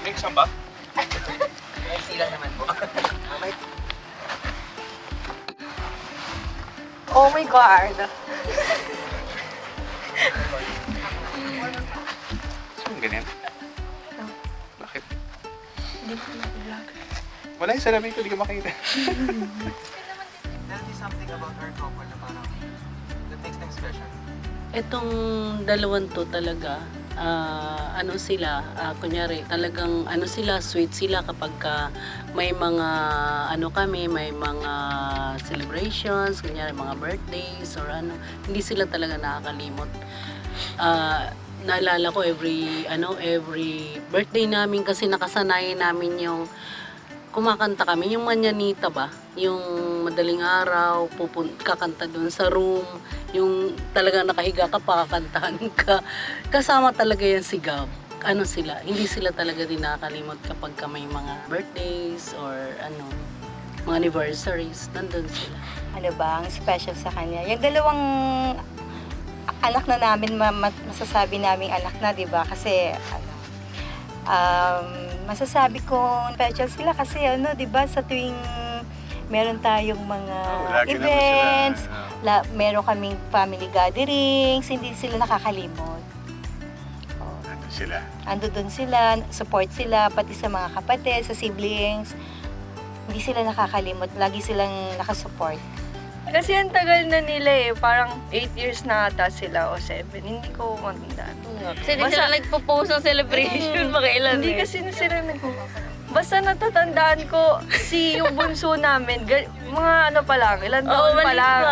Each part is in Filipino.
Mix ba? May sila naman po. Oh my God. Saan ganyan? Bakit? Hindi ko na-vlog. Wala yung salamin ko, di ka makita. Tell me something about our couple na parang that makes them special. Itong dalawang to talaga, ano sila, kunyari, talagang ano sila, sweet sila kapag may mga, ano kami, may mga celebrations, kunyari mga birthdays or ano, hindi sila talaga nakakalimot. Naalala ko every birthday namin kasi nakasanayan namin yung kumakanta kami, yung manyanita ba? Yung madaling araw, kakanta doon sa room, yung talagang nakahiga ka, pakakantahan ka. Kasama talaga yan si Gab. Ano sila, hindi sila talaga din nakakalimot kapag may mga birthdays or ano, mga anniversaries, nandun sila. Ano ba ang special sa kanya? Yung dalawang anak na namin, masasabi naming anak na, di ba? Kasi, masasabi ko special sila kasi ano, 'di ba, sa tuwing meron tayong mga lagi naman events, sila. meron kaming family gatherings, hindi sila nakakalimot. Nandun sila. Ando doon sila, support sila pati sa mga kapatid, sa siblings. Hindi sila nakakalimot, lagi silang nakasupport. Kasi ang tagal na nila eh, parang 8 years na ata sila o 7, hindi ko matandaan. Kasi di sila nagpo-post ng celebration, makailan Hindi kasi na sila Basta natatandaan ko, yung bunso namin, mga ano pa lang, ilan taon pa lang.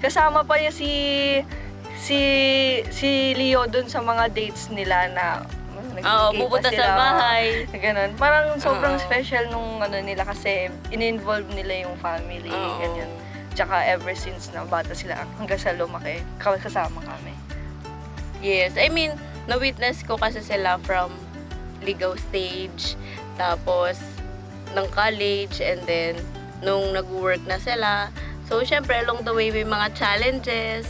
Kasama pa niya si Leo dun sa mga dates nila na pupunta sa bahay. Ganun. Parang sobrang special nung ano nila kasi in-involve nila yung family, ganyan. Tsaka ever since na bata sila hanggang sa lumaki, kasama kami. Yes, I mean, na-witness ko kasi sila from ligaw stage, tapos ng college, and then nung nag-work na sila. So, syempre, along the way may mga challenges,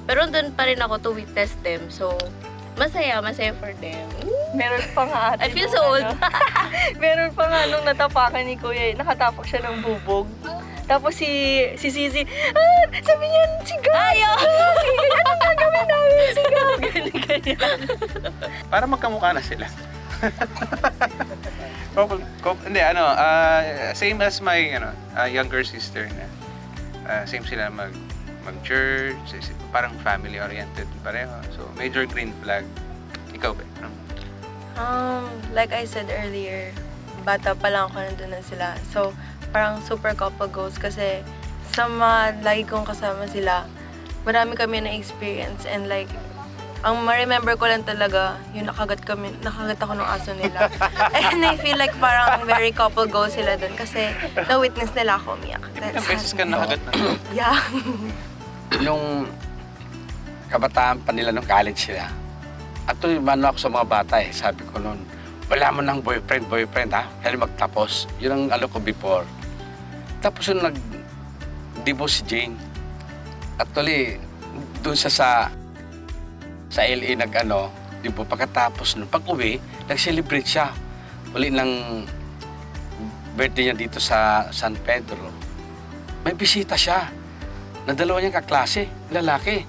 pero doon pa rin ako to witness them. So, masaya for them. Meron pa nga ate. I feel nung so old. Meron pa nga nung natapakan ni Kuya, nakatapak siya ng bubog. Tapos si Sisi, sabi niya, si Gab! Ayaw! Anong gagawin namin si Gab? Ganyan. Para magkamukha na sila. Hindi, same as my younger sister na. Same sila mag-church, parang family-oriented pareho. So, major green flag. Ikaw ba? Like I said earlier, bata pa lang ako nandun na sila. So, parang super couple goals kasi sa mga lagi kong kasama sila, marami kami na experience and like, ang ma-remember ko lang talaga, yung nakagat ako ng aso nila. And I feel like parang very couple goals sila dun kasi na-witness nila ako umiyak. Ilang beses ka nakagat na? Yeah. Nung kabataan pa nila nung college sila, at ano ako sa mga bata eh, sabi ko noon, wala mo ng boyfriend ha, kaya magtapos. Yun ang ano ko before. Tapos yung nag-divorce si Jane. Actually, doon sa LA diba, pagkatapos nun, pag-uwi, nag-celebrate siya. Uli ng birthday niya dito sa San Pedro. May bisita siya. Na dalawa niyang kaklase, lalaki.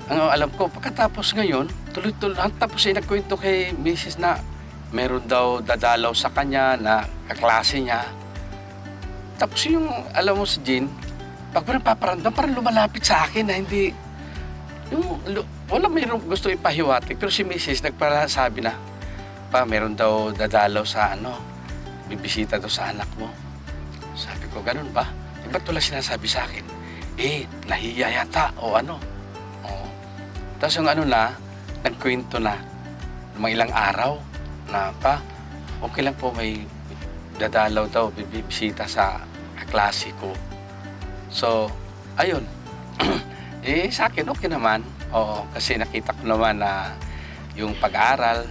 Ang alam ko, pagkatapos ngayon, tuloy-tuloy, tapos ay nagkwento kay Mrs. na meron daw dadalaw sa kanya na kaklase niya. Tapos yung, alam mo si Jean, pag parang paparandam, parang lumalapit sa akin na hindi, wala mayroong gusto ipahiwatig. Pero si Mrs. nagparasabi na, meron daw dadalaw sa bibisita daw sa anak mo. Sabi ko, ganun ba? Ba't wala sinasabi sa akin? Nahiya yata o ano. Oo. Tapos yung nagkwento na, mga ilang araw na okay lang po may dadalaw daw, bibisita sa kaklase ko. So, ayun. Sa akin, okay naman. Oo, kasi nakita ko naman na yung pag-aaral,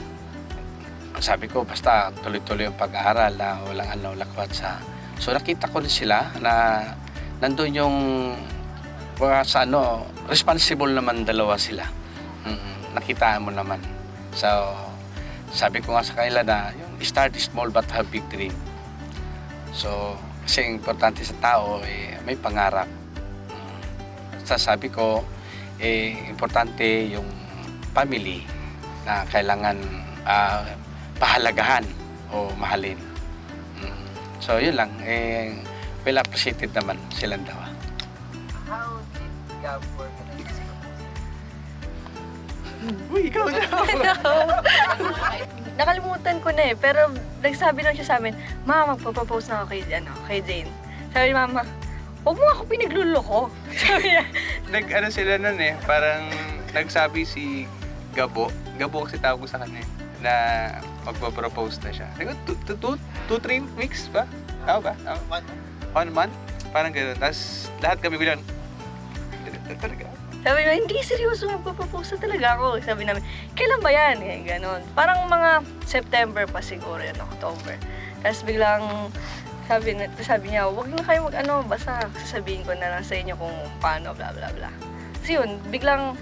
sabi ko, basta tuloy-tuloy yung pag-aaral na walang lakwat sa... So, nakita ko rin sila na nandun yung responsible naman dalawa sila. Nakitaan mo naman. So, sabi ko nga sa kanila na yung start small but have big dream. So, kasi importante sa tao, may pangarap. Sabi ko, importante yung family na kailangan pahalagahan o mahalin. So, yun lang. Well appreciated naman silang daw. How did Gab organize this proposal? Uy, ikaw na! Nakalimutan ko na pero nagsabi lang siya sa amin, "Ma, magpo-propose na ako kay Jane." Sabi ni Mama, "Huwag mo ako pinagluloko." Sabi niya. Nag-ano sila nun parang nagsabi si Gabo kasi tawag ko sa kanya na magpo-propose na siya. Sabi ko, 2-3 weeks ba? Tama ba? 1 month? Parang gano'n. Tapos lahat kami bilang, talaga. Sabi niya, "Hindi, seryoso, magpo-propose na talaga ako." Sabi namin, "Kailan ba yan?" Ganon. Parang mga September pa siguro yan, October. Tapos biglang sabi niya, "Huwag na kayo basta sasabihin ko na lang sa inyo kung paano, bla bla bla." Kasi yun, biglang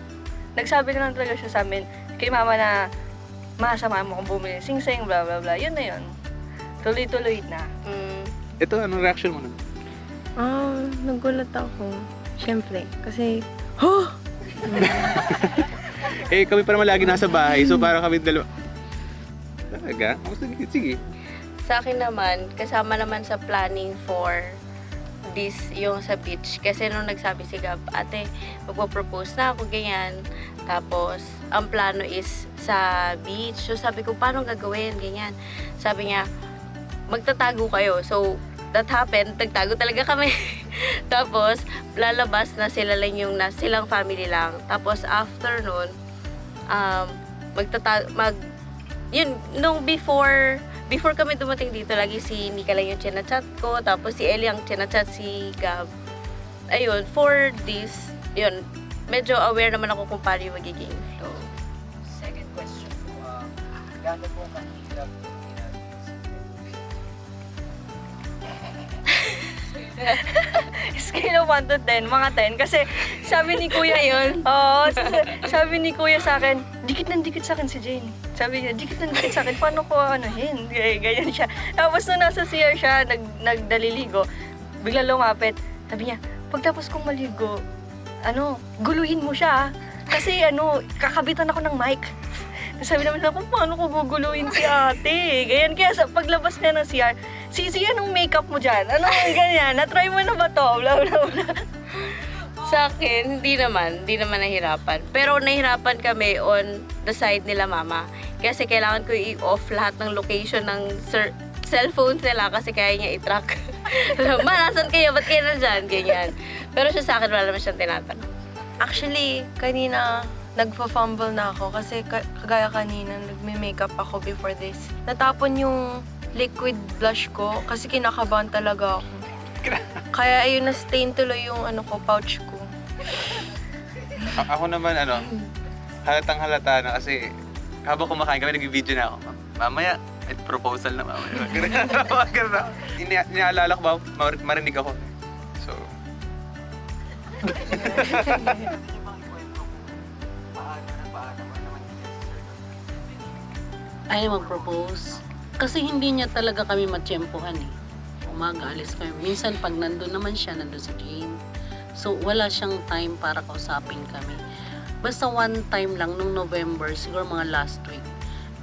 nagsabi na lang talaga siya sa amin kay Mama na, "Ma, samahan mo akong bumili ng sing-sing, bla bla bla." Yun na yun. Tuloy-tuloy na. Ito, anong reaction mo nun? Nagulat ako. Siyempre, kasi Kami pa naman lagi nasa bahay, so parang kami dalawa. Talaga? Sige. Sa akin naman, kasama naman sa planning for this, yung sa beach. Kasi nung nagsabi si Gab, "Ate, magpo-propose na ako," ganyan. Tapos, ang plano is sa beach. So, sabi ko, "Paano gagawin?" Ganyan. Sabi niya, "Magtatago kayo." So, that happened, nagtago talaga kami. Tapos, lalabas na sila lang silang family lang. Tapos, after nun, yun, nung before kami dumating dito, lagi si Nika lang yung chinachat ko, tapos si Ellie ang chinachat si Gab. Ayun, for this, yun, medyo aware naman ako kung paano yung magiging. So, Second question po, gaano po kahirap scale of 1 to 10, mga 10. Kasi sabi ni Kuya yun, sabi ni Kuya sa akin, "Dikit ng dikit sa akin si Jane." Sabi niya, "Dikit ng dikit sa akin, paano ko anuhin?" Ganyan siya. Tapos nung nasa CR siya, nagdaliligo, bigla lumapit. Sabi niya, "Pagtapos kong maligo, guluhin mo siya, kasi kakabitan ako ng mic." Sabi namin ako, "Paano ko guguluhin si ate?" Ganyan. Kaya sa paglabas niya ng CR, "Sisi, anong makeup mo dyan? Ganyan? Na-try mo na ba to?" Bla bla bla. sa akin, hindi naman nahirapan. Pero nahirapan kami on the side nila Mama. Kasi kailangan ko i-off lahat ng location ng cellphones nila kasi kaya niya i-track. "Ma, nasan kayo? Ba't kayo nandyan?" Ganyan. Pero siya sa akin, wala naman siyang tinatanong. Actually, kanina nagpa-fumble na ako kasi kagaya kanina nagme-makeup ako before this. Natapon yung liquid blush ko kasi kinakabahan talaga ako. Kaya ayun, na-stain tuloy yung pouch ko. Ako naman, halatang halata na kasi habang kumakain kami, nag-video na ako. Mamaya, may proposal na mamaya. Ganun na. Iniaalala ko ba, marinig ako. So, Ayaw mag-propose. Kasi hindi niya talaga kami matsyempohan Umaga, alis kami. Minsan pag nandun naman siya, nandun si Jane. So wala siyang time para kausapin kami. Basta one time lang nung November, siguro mga last week,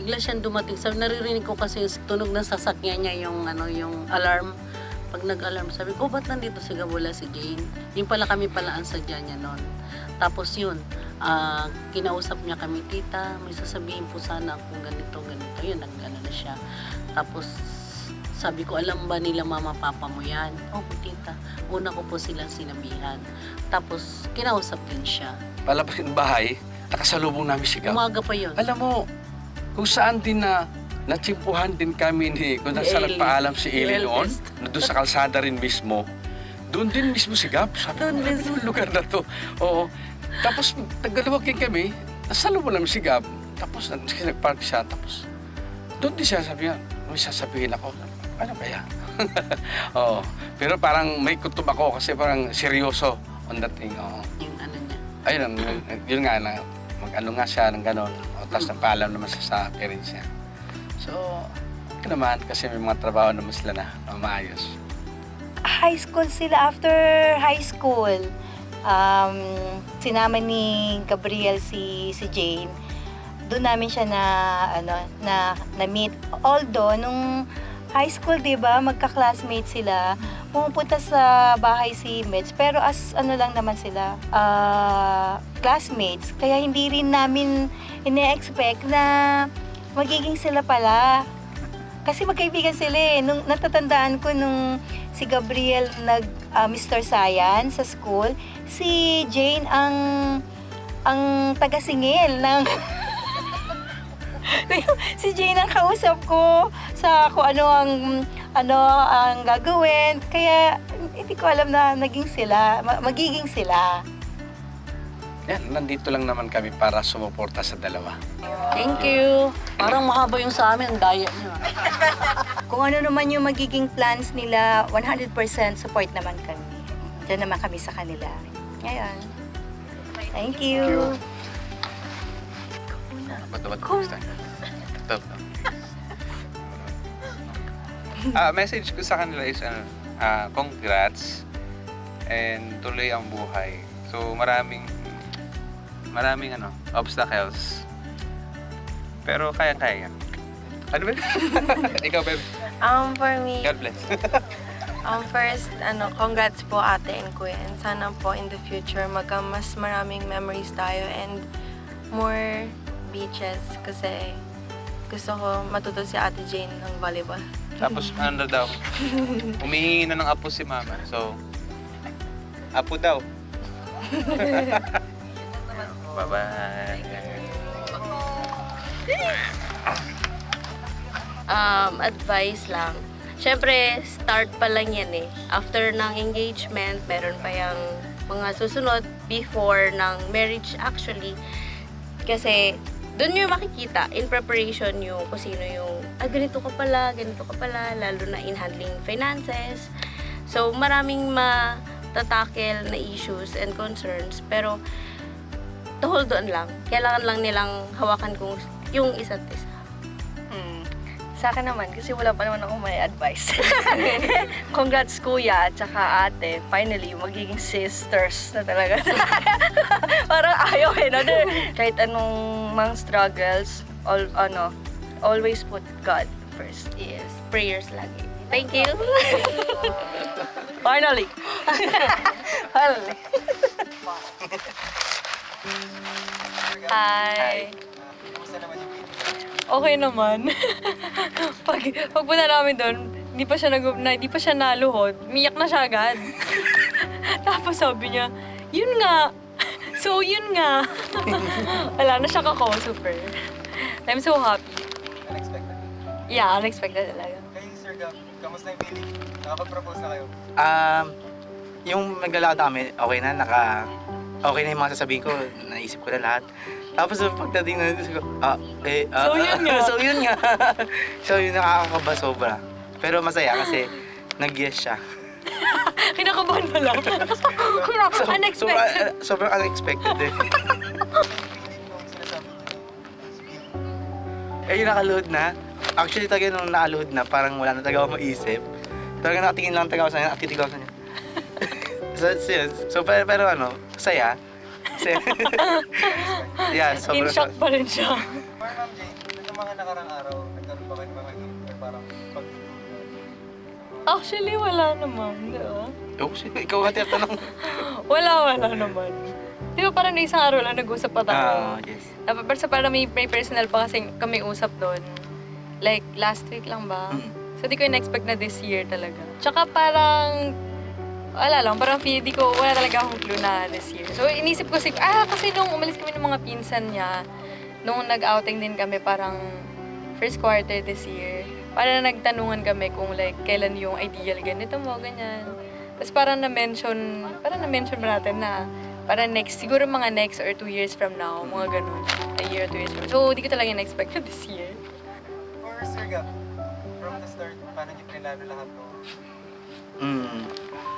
bigla siyang dumating. Sabi, naririnig ko kasi yung tunog ng sasakyan niya, yung alarm. Pag nag-alarm, sabi ko, "Ba't nandito si Gabula, si Jane?" Yung pala kami pala ang sadya niya noon. Tapos yun, kinausap niya kami, "Tita, may sasabihin po sana kung ganito. Yun, nag-ano na siya. Tapos, sabi ko, "Alam ba nila mama, papa mo yan?" "Opo, tita." Una ko po silang sinabihan. Tapos, kinausap din siya. Palabas ng bahay, nakasalubong namin si Gab. Umaga pa yun. Alam mo, kung saan din natsimpuhan din kami kung Ni nasa Ellie. nagpaalam si Ellie Well, noon, best. doon sa kalsada rin mismo. Doon din mismo si Gab. Sabi ko, Doon "Ano mismo." yung lugar na to?" Oo. Tapos, nagdalawagin kami, nasalubong namin si Gab. Tapos, nagparty siya. Tapos, doon din siya sabi niya, "May sasabihin ako." Ano kaya? Oo. Pero parang may kutob ako kasi parang seryoso on that thing. Oo. Yung ano niya. Ayun, yun nga na mag-ano nga siya ng gano'n. Tapos nagpaalam naman siya sa parents niya. So, okay naman kasi may mga trabaho naman sila na maayos. High school sila. After high school, sinama ni Gabriel si Jane. Doon namin siya na meet. Although nung high school, 'di ba, magka-classmates sila. Pumupunta sa bahay si Meds, pero as lang naman sila, classmates. Kaya hindi rin namin ine-expect na magiging sila pala. Kasi magkaibigan sila eh. Nung natatandaan ko nung si Gabriel Mr. Science sa school, si Jane ang taga-singil ng si Jane ang kausap ko sa kung ano ang gagawin. Kaya hindi ko alam na magiging sila. Yan, nandito lang naman kami para sumuporta sa dalawa. Thank you. Parang mahaba yung sa amin, ang daya niyo. Kung ano naman yung magiging plans nila, 100% support naman kami. Diyan naman kami sa kanila. Ngayon. Thank you. Message ko sa kanila is congrats and tuloy ang buhay. So maraming obstacles. Pero kaya-kaya. Ano ba? Ikaw, babe. For me, God bless. first, congrats po ate and kuya. And sana po in the future, mas maraming memories tayo and more beaches. Kasi gusto ko matuto si Ate Jane ng volleyball. Tapos ano daw, humihingi na ng apo si mama. So, apo daw. Bye-bye. Advice lang. Siyempre, start pa lang yan eh. After ng engagement, meron pa yung mga susunod before ng marriage actually. Kasi, doon nyo makikita in preparation yung kung sino yung, ganito ka pala, lalo na in handling finances. So, maraming matatakel na issues and concerns. Pero, to hold on lang. Kailangan lang nilang hawakan kung yung isa't isa. Sa akin naman, kasi wala pa naman ako may advice. Congrats kuya at saka ate. Finally, magiging sisters na talaga. Parang ayaw eh, no? Kahit anong mga struggles, always put God first. Yes, prayers lagi. Thank you. Finally! Finally! Hi! Kumusta naman yung video? Okay naman. Pagpunta namin doon, hindi pa siya naluhod. Miyak na siya agad. Tapos sabi niya, yun nga. So, yun nga. Wala na siya kako, super. I'm so happy. Unexpected. Yeah, unexpected talaga. Kay Sir Gab, kamusta yung feeling? Nakapag-propose na kayo? Yung naglalakad kami, okay na yung mga sasabihin ko, naisip ko na lahat. Tapos pagdating na dito, So, yun nga. so yun nga. So yun, nakakakaba sobra. Pero masaya kasi nag-yes siya. Kinakabahan pa lang. Unexpected. Sobrang unexpected eh. Feeling nung sinasabi niyo, Yung nakaload na. Actually talaga nung nakaload na, parang wala na talaga ako maisip. Talaga nakatingin lang talaga ako sa kanya, nakatitig ako sa kanya. Yun. So pero saya. Yeah, In sobrang shock pa rin siya. For Ma'am Jane, itong mga nakarang araw, nagkaroon ba kayo ng mga hint or parang pag... Actually, wala naman. Di ba? Ikaw nga tinatanong. Wala naman. Di ba parang isang araw lang nag-usap pa tayo? Yes. Pero parang may personal pa kasi kami usap doon. Like, last week lang ba? So, di ko in-expect na this year talaga. Tsaka parang, wala lang, parang wala talaga akong clue na this year. So, inisip ko kasi nung umalis kami ng mga pinsan niya, nung nag-outing din kami parang first quarter this year, parang nagtanungan kami kung like, kailan yung ideal ganito mo, ganyan. Tapos parang na-mention ba natin na parang siguro mga next or 2 years from now, mga ganun. A year or 2 years from now. So, di ko talaga na-expect na this year. For Sir Gab, from the start, paano niyo pinlano lahat to?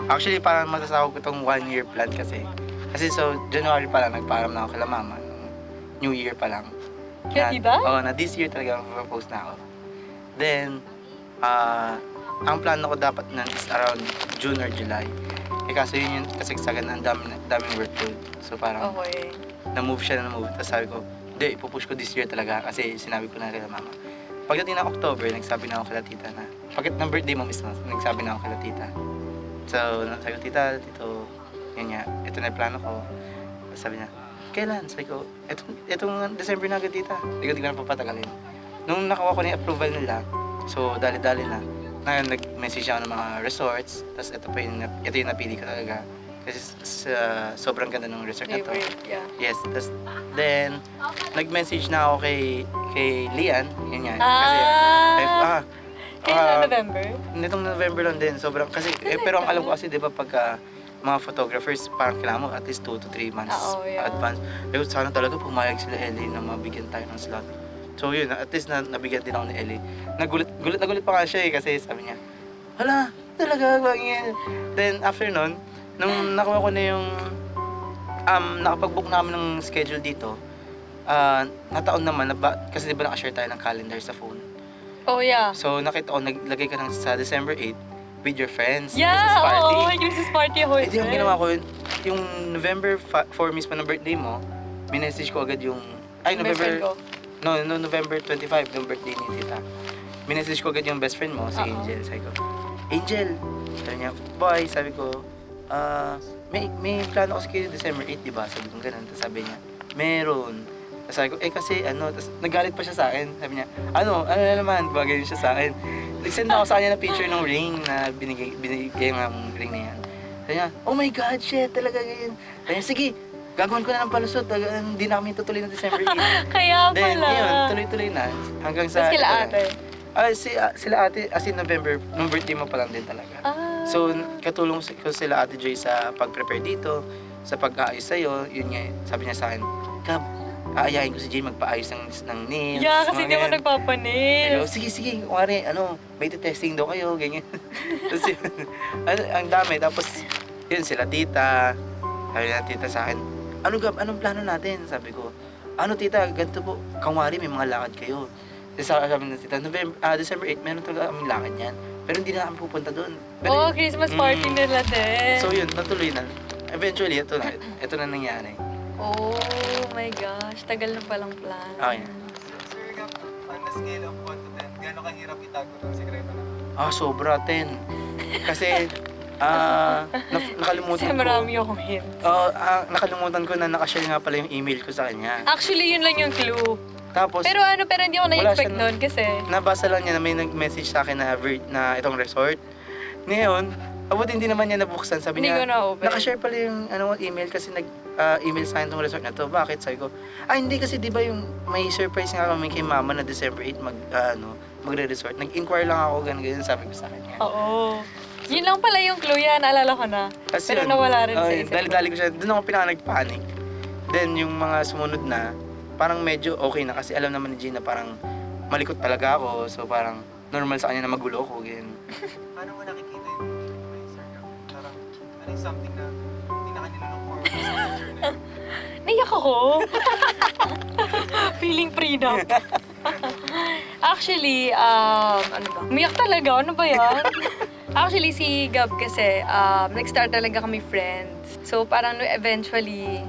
Actually, parang masasawag ko itong 1-year plan kasi. Kasi so, January pa lang, nagpaaram na ako kala mama. New Year pa lang. Kaya di ba? Oo, na this year talaga propose na ako. Then, ang plano ko dapat nun is around June or July. Eh kaso yun yung kasagsagan na ang daming workload. So parang Okay. na-move siya na na-move. Tapos sabi ko, hindi, ipupush ko this year talaga kasi sinabi ko na kay mama. Pagdating ng October, nagsabi na ako kay tita na, pagkat ng birthday mo mismo, nagsabi na ako kay tita. So, sabi ko, tita, tito, yun nga, ito na yung plano ko. Tapos sabi niya, kailan? Sabi ko, itong December na agad tita. Hindi ko na papatagalin. Nung nakuha ko na yung approval nila, so dali-dali na. Ngayon, nag-message ako ng mga resorts. Tapos ito yung napili ko talaga. Kasi sobrang ganda ng resort na to. Favorite, yeah. Yes, tapos then, nag-message na ako kay Lian. Yun nga. Kasi, Kailan November? nitong November lang din. Sobrang, kasi, pero ang alam ko kasi, di ba, pagka mga photographers, parang kailangan mo at least 2 to 3 months Yeah. advance. Pero sana talaga pumayag sila Ellie na mabigyan tayo ng slot. So yun, at least nabigyan din ako ni Ellie. Nagulit pa nga siya kasi sabi niya, hala, talaga, bagay. Then after nun, nung nakuha ko na yung, nakapag-book namin ng schedule dito, nataon naman, kasi di ba nakashare tayo ng calendar sa phone. Oh, yeah. So nakita ko, naglagay ka sa December 8 with your friends. Yeah, Christmas party. oo, Christmas party ako. Ito yung ginawa ko, yung November 4 mismo ng birthday mo, minessage ko agad yung, Best friend ko. November 25, yung birthday ni tita. Minessage ko agad yung best friend mo, si Angel. Sabi ko, Angel! Sabi niya, boy, sabi ko, may plano kasi kayo December 8, di ba? Sabi ko ganun. Tapos sabi niya, meron. Tapos sabi ko, kasi tapos nagalit pa siya sa akin. Sabi niya, ano na naman, bagay siya sa akin. Nag-send ako sa kanya na picture ng ring na binigay ng ring na yan. Sabi niya, oh my God, shit, talaga ganyan. Sabi niya, sige, gagawin ko na ng palusot. Hindi na kami tutuloy ng December 8. Kaya Then, pala. yun, tuloy-tuloy na. Hanggang sa... Tapos kila ate. Sila ate, as in November, nung birthday mo pa lang din talaga. So, katulong ko sila ate Joy sa pag-prepare dito, sa pag-aayos sa'yo, yun nga, sabi niya sa akin, Gab, aayahin ko si Jay magpaayos ng nails. Yeah, kasi mga hindi ako ganyan." nagpapanils. Sige, kumari, may testing daw kayo, ganyan. Tapos yun, ang dami. Tapos, yun, sila tita, sabi na tita sa akin, Gab, anong plano natin? Sabi ko, tita, ganito po, kumari, may mga lakad kayo. Sabi ng tita, December 8, meron talaga kaming lakad yan. Pero hindi na kami pupunta doon. Pero, Christmas party nila din. so yun, natuloy na. Eventually, ito na nangyari. Oh my gosh, tagal na palang plan. Okay. Sir Gab, on a scale of 1 to 10, gano'ng kahirap itago ng sikreto na? Sobra, 10. Kasi, nakalimutan Kasi ko. marami akong hints. Nakalimutan ko na nakashare nga pala yung email ko sa kanya. Actually, yun lang yung clue. Tapos, Pero hindi ako na-expect siya- nun kasi nabasa lang niya na may nag-message sa akin na itong resort. Ngayon, abot hindi naman niya nabuksan. Sabi hindi ko niya, na-open. nakashare pala yung email kasi email sa akin itong resort na to. Bakit? Sabi ko, hindi kasi di ba yung may surprise nga kami kay mama na December 8 magre-resort. Nag-inquire lang ako, ganun sabi ko sa kanya. Oo. Yun lang pala yung clue yan, naalala ko na. Kasi Pero yun, nawala rin sa isip ko. dali-dali ko siya. Doon ako pinaka nag-panic. Then yung mga sumunod na, parang medyo okay na kasi alam naman ni Gina parang malikot talaga ako. So parang normal sa kanya na magulo ko. Ganyan. Paano mo nakikita yung future mo, Sir Gab? Parang, ano yung something na hindi na kanila look forward sa future na yun? Naiyak ako. Feeling prenup. Actually, ano ba? Umiyak talaga. Ano ba yan? Actually, si Gab kasi, nag-start talaga kami friends. So, parang eventually,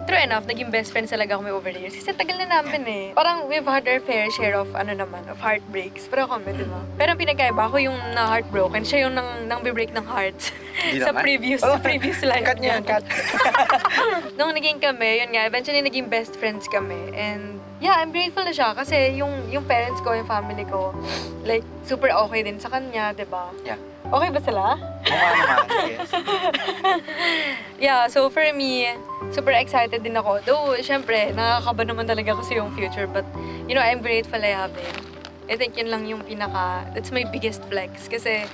true enough, naging best friends talaga kami over the years. Kasi tagal na namin eh. Parang we've had our fair share of, of heartbreaks. Pero kami, di ba? Pero ang pinagkaiba, ako yung na-heartbroken. Siya yung nang break ng hearts. Hindi sa naman. previous life Cut niya. niyan, cut. Nung naging kami, yun nga, eventually naging best friends kami. And yeah, I'm grateful na siya kasi yung parents ko, yung family ko, like, super okay din sa kanya, di ba? Yeah. Okay ba sila? Mukha naman, yes. Yeah, so for me, super excited din ako. Though, syempre, nakakaba naman talaga kasi yung future. But, I'm grateful I have him. I think yun lang yung that's my biggest flex. Kasi,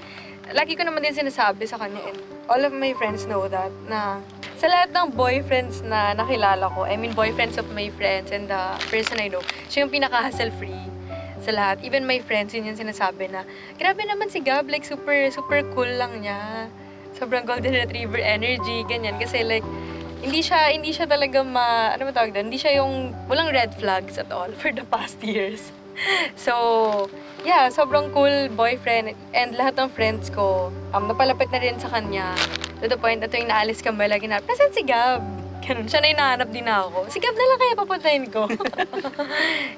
lagi ko naman din sinasabi sa kanya and all of my friends know that na sa lahat ng boyfriends na nakilala ko, boyfriends of my friends and the person I know, siya yung pinaka-hassle-free sa lahat. Even my friends, yun yung sinasabi na, grabe naman si Gab, like super cool lang niya. Sobrang golden retriever energy, ganyan. Kasi like, hindi siya talaga ano ba tawag doon? Hindi siya yung, walang red flags at all for the past years. So, yeah, sobrang cool boyfriend. And lahat ng friends ko, napalapit na rin sa kanya. To the point na tuwing naalis kami, lagi na, present si Gab. Ganun. Siya na hinahanap din ako. Si Gab na lang kaya papuntahin ko.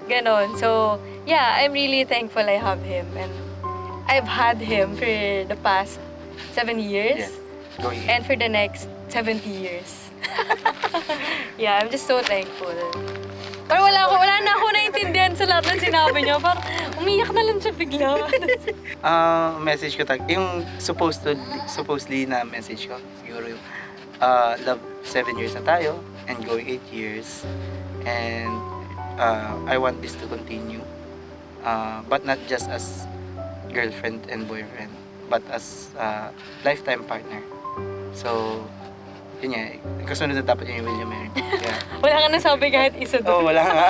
Ganon. So, yeah, I'm really thankful I have him. And I've had him for the past 7 years. Yes. Going And for the next 70 years. Yeah, I'm just so thankful. Parang wala na ako naintindihan sa lahat ng sinabi niya. Parang umiyak na lang siya bigla. message ko yung supposedly na message ko siguro yung love 7 years na tayo and going 8 years and I want this to continue but not just as girlfriend and boyfriend but as lifetime partner. So yun nga, kasunod na dapat yung William Mary. Yeah. Wala ka nasabi kahit isa Oh, doon. wala nga.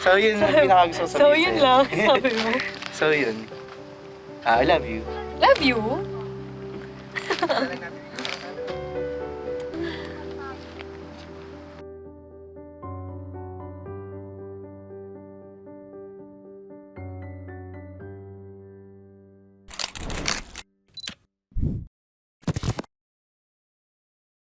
So yun ang pinakagusto ko sabihin. So yun sa'yo. lang, sabi mo. So yun. I love you. Love you. Tagal natin